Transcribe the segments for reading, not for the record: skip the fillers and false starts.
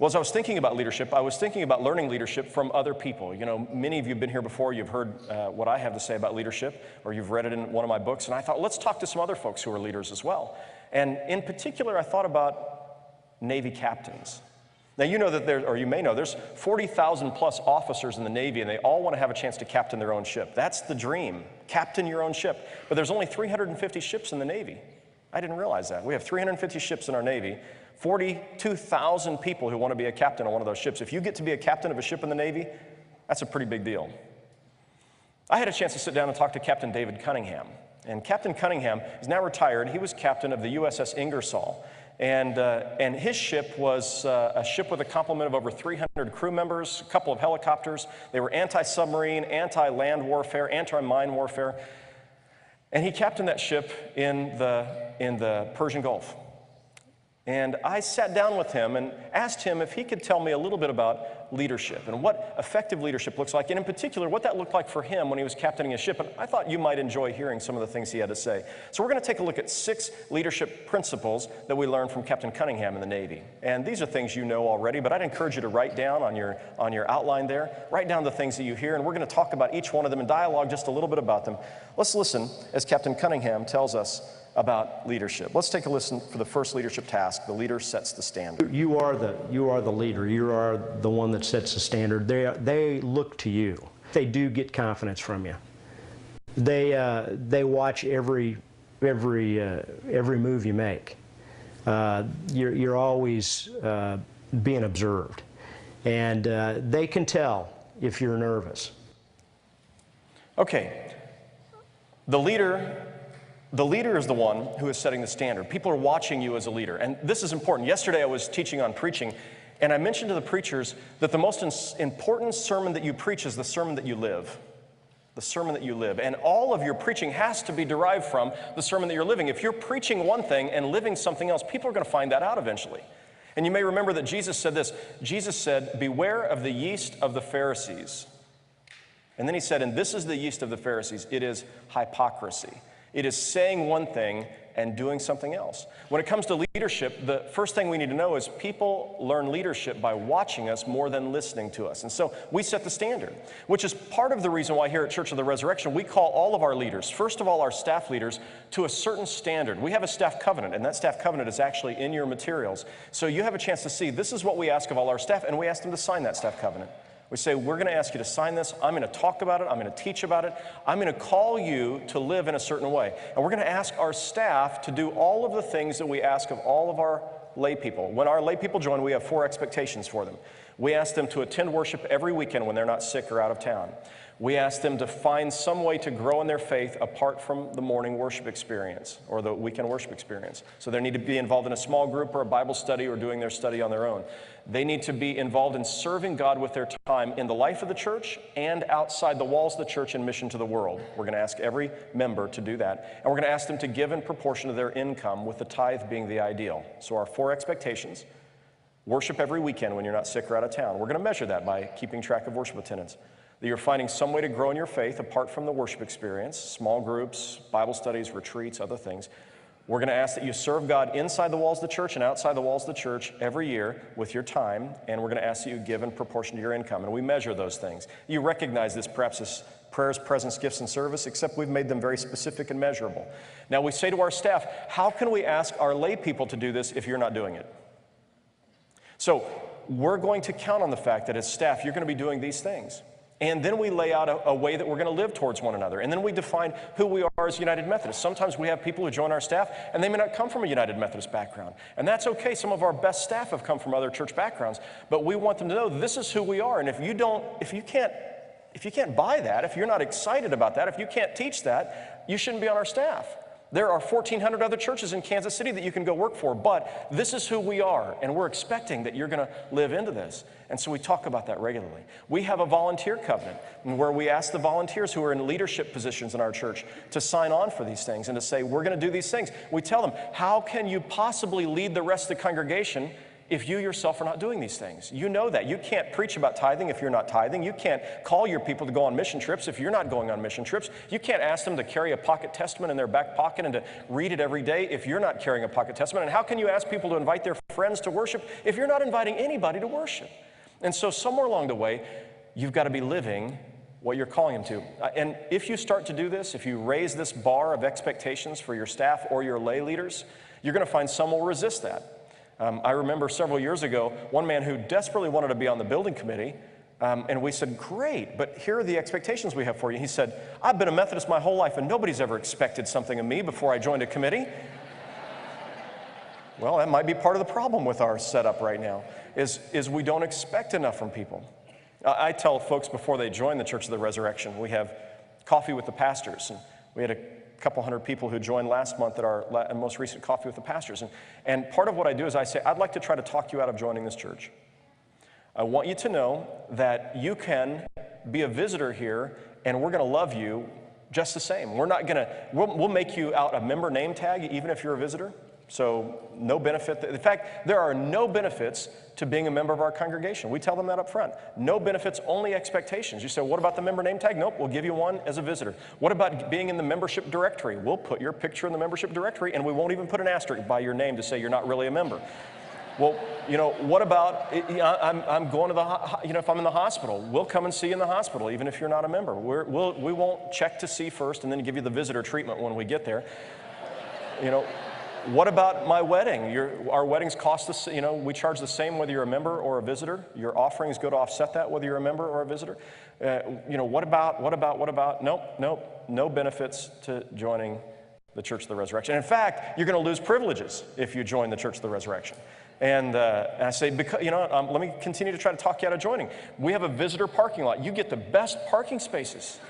Well, as I was thinking about leadership, I was thinking about learning leadership from other people. You know, many of you have been here before, you've heard what I have to say about leadership, or you've read it in one of my books, and I thought, let's talk to some other folks who are leaders as well. And in particular, I thought about Navy captains. Now, you know that or you may know, there's 40,000 plus officers in the Navy, and they all want to have a chance to captain their own ship. That's the dream, captain your own ship. But there's only 350 ships in the Navy. I didn't realize that. We have 350 ships in our Navy, 42,000 people who want to be a captain on one of those ships. If you get to be a captain of a ship in the Navy, that's a pretty big deal. I had a chance to sit down and talk to Captain David Cunningham. And Captain Cunningham is now retired. He was captain of the USS Ingersoll. And his ship was a ship with a complement of over 300 crew members, a couple of helicopters. They were anti-submarine, anti-land warfare, anti-mine warfare. And he captained that ship in the Persian Gulf. And I sat down with him and asked him if he could tell me a little bit about leadership and what effective leadership looks like, and in particular, what that looked like for him when he was captaining a ship. And I thought you might enjoy hearing some of the things he had to say. So we're going to take a look at 6 leadership principles that we learned from Captain Cunningham in the Navy. And these are things you know already, but I'd encourage you to write down on your outline there, write down the things that you hear, and we're going to talk about each one of them and dialogue just a little bit about them. Let's listen as Captain Cunningham tells us about leadership. Let's take a listen for the first leadership task. The leader sets the standard. You are the leader. You are the one that sets the standard. They look to you. They do get confidence from you. They watch every move you make. You're always being observed, and they can tell if you're nervous. Okay, the leader is the one who is setting the standard. People are watching you as a leader. And this is important. Yesterday I was teaching on preaching, and I mentioned to the preachers that the most important sermon that you preach is the sermon that you live. The sermon that you live. And all of your preaching has to be derived from the sermon that you're living. If you're preaching one thing and living something else, people are going to find that out eventually. And you may remember that Jesus said this. Jesus said, "Beware of the yeast of the Pharisees." And then he said, and this is the yeast of the Pharisees, it is hypocrisy. It is saying one thing and doing something else. When it comes to leadership, the first thing we need to know is people learn leadership by watching us more than listening to us. And so we set the standard, which is part of the reason why here at Church of the Resurrection, we call all of our leaders, first of all our staff leaders, to a certain standard. We have a staff covenant, and that staff covenant is actually in your materials. So you have a chance to see, this is what we ask of all our staff, and we ask them to sign that staff covenant. We say, we're going to ask you to sign this. I'm going to talk about it. I'm going to teach about it. I'm going to call you to live in a certain way. And we're going to ask our staff to do all of the things that we ask of all of our lay people. When our lay people join, we have 4 expectations for them. We ask them to attend worship every weekend when they're not sick or out of town. We ask them to find some way to grow in their faith apart from the morning worship experience or the weekend worship experience. So they need to be involved in a small group or a Bible study or doing their study on their own. They need to be involved in serving God with their time in the life of the church and outside the walls of the church in mission to the world. We're going to ask every member to do that. And we're going to ask them to give in proportion to their income, with the tithe being the ideal. So our 4 expectations: worship every weekend when you're not sick or out of town. We're going to measure that by keeping track of worship attendance. That you're finding some way to grow in your faith apart from the worship experience, small groups, Bible studies, retreats, other things. We're going to ask that you serve God inside the walls of the church and outside the walls of the church every year with your time, and we're going to ask that you give in proportion to your income, and we measure those things. You recognize this perhaps as prayers, presence, gifts, and service, except we've made them very specific and measurable. Now we say to our staff, how can we ask our lay people to do this if you're not doing it? So we're going to count on the fact that as staff, you're going to be doing these things. And then we lay out a way that we're going to live towards one another. And then we define who we are as United Methodists. Sometimes we have people who join our staff, and they may not come from a United Methodist background. And that's okay. Some of our best staff have come from other church backgrounds. But we want them to know this is who we are. And if you can't buy that, if you're not excited about that, if you can't teach that, you shouldn't be on our staff. There are 1,400 other churches in Kansas City that you can go work for, but this is who we are, and we're expecting that you're going to live into this. And so we talk about that regularly. We have a volunteer covenant where we ask the volunteers who are in leadership positions in our church to sign on for these things and to say, we're going to do these things. We tell them, how can you possibly lead the rest of the congregation if you yourself are not doing these things. You know that. You can't preach about tithing if you're not tithing. You can't call your people to go on mission trips if you're not going on mission trips. You can't ask them to carry a pocket testament in their back pocket and to read it every day if you're not carrying a pocket testament. And how can you ask people to invite their friends to worship if you're not inviting anybody to worship? And so somewhere along the way, you've got to be living what you're calling them to. And if you start to do this, if you raise this bar of expectations for your staff or your lay leaders, you're going to find some will resist that. I remember several years ago, one man who desperately wanted to be on the building committee, and we said, great, but here are the expectations we have for you. He said, I've been a Methodist my whole life, and nobody's ever expected something of me before I joined a committee. Well, that might be part of the problem with our setup right now, is we don't expect enough from people. I tell folks before they join the Church of the Resurrection, we have coffee with the pastors, and we had a couple hundred people who joined last month at our most recent coffee with the pastors. And part of what I do is I say, I'd like to try to talk you out of joining this church. I want you to know that you can be a visitor here, and we're going to love you just the same. We're not going to, we'll make you out a member name tag even if you're a visitor. So no benefit. In fact, there are no benefits to being a member of our congregation. We tell them that up front. No benefits, only expectations. You say, what about the member name tag? Nope, we'll give you one as a visitor. What about being in the membership directory? We'll put your picture in the membership directory, and we won't even put an asterisk by your name to say you're not really a member. Well, what about, I'm going to the, if I'm in the hospital, we'll come and see you in the hospital, even if you're not a member. We won't check to see first and then give you the visitor treatment when we get there. What about my wedding? Our weddings cost us, we charge the same whether you're a member or a visitor. Your offerings go to offset that whether you're a member or a visitor. What about? Nope, no benefits to joining the Church of the Resurrection. In fact, you're going to lose privileges if you join the Church of the Resurrection. And I say, let me continue to try to talk you out of joining. We have a visitor parking lot. You get the best parking spaces.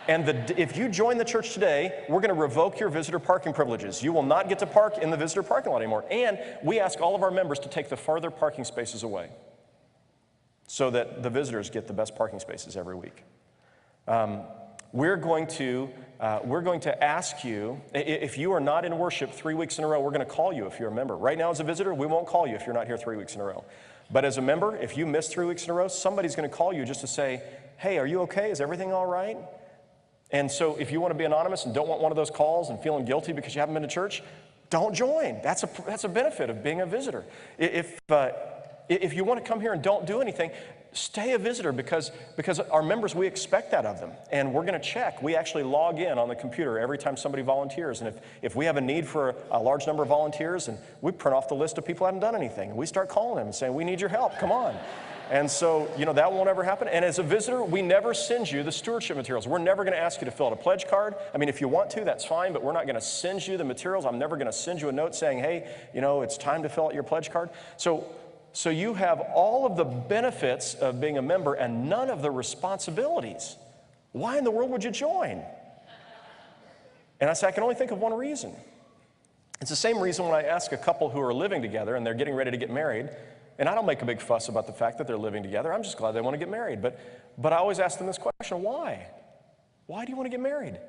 And if you join the church today, we're going to revoke your visitor parking privileges. You will not get to park in the visitor parking lot anymore. And we ask all of our members to take the farther parking spaces away so that the visitors get the best parking spaces every week. We're going to ask you, if you are not in worship 3 weeks in a row, we're going to call you if you're a member. Right now as a visitor, we won't call you if you're not here 3 weeks in a row. But as a member, if you miss 3 weeks in a row, somebody's going to call you just to say, hey, are you okay? Is everything all right? And so if you want to be anonymous and don't want one of those calls and feeling guilty because you haven't been to church, don't join. That's a benefit of being a visitor. If you want to come here and don't do anything, stay a visitor because our members, we expect that of them. And we're going to check. We actually log in on the computer every time somebody volunteers. And if we have a need for a large number of volunteers, and we print off the list of people who haven't done anything, and we start calling them and saying, we need your help, come on. And so, that won't ever happen. And as a visitor, we never send you the stewardship materials. We're never going to ask you to fill out a pledge card. I mean, if you want to, that's fine, but we're not going to send you the materials. I'm never going to send you a note saying, hey, it's time to fill out your pledge card. So you have all of the benefits of being a member and none of the responsibilities. Why in the world would you join? And I say, I can only think of one reason. It's the same reason when I ask a couple who are living together and they're getting ready to get married. And I don't make a big fuss about the fact that they're living together. I'm just glad they want to get married. But I always ask them this question, why? Why do you want to get married?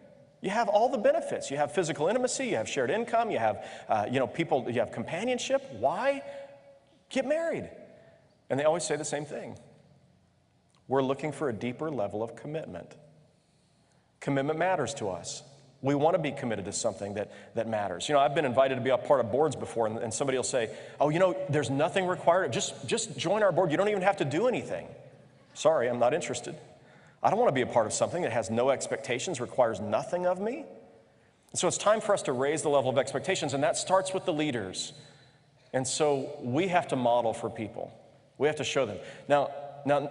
You have all the benefits. You have physical intimacy, you have shared income, you have people, you have companionship. Why get married? And they always say the same thing. We're looking for a deeper level of commitment. Commitment matters to us. We want to be committed to something that matters. I've been invited to be a part of boards before, and somebody will say, oh, there's nothing required. Just join our board. You don't even have to do anything. Sorry, I'm not interested. I don't want to be a part of something that has no expectations, requires nothing of me. And so it's time for us to raise the level of expectations, and that starts with the leaders. And so we have to model for people. We have to show them. Now,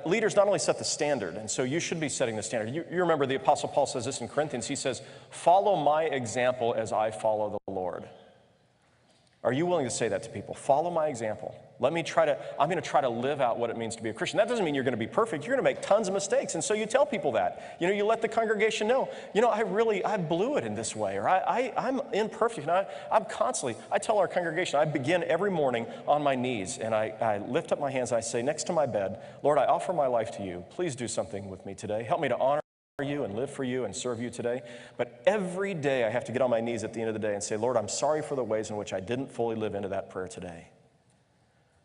leaders not only set the standard, and so you should be setting the standard. You remember the Apostle Paul says this in Corinthians. He says, follow my example as I follow the Lord. Are you willing to say that to people? Follow my example. I'm going to try to live out what it means to be a Christian. That doesn't mean you're going to be perfect. You're going to make tons of mistakes. And so you tell people that. You let the congregation know, I blew it in this way, or I'm imperfect. And I tell our congregation, I begin every morning on my knees, and I lift up my hands, and I say, next to my bed, Lord, I offer my life to you. Please do something with me today. Help me to honor you and live for you and serve you today. But every day I have to get on my knees at the end of the day and say, Lord, I'm sorry for the ways in which I didn't fully live into that prayer today.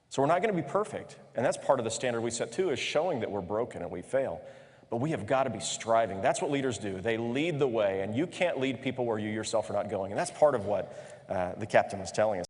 So we're not going to be perfect. And that's part of the standard we set too, is showing that we're broken and we fail. But we have got to be striving. That's what leaders do. They lead the way, and you can't lead people where you yourself are not going. And that's part of what the captain was telling us.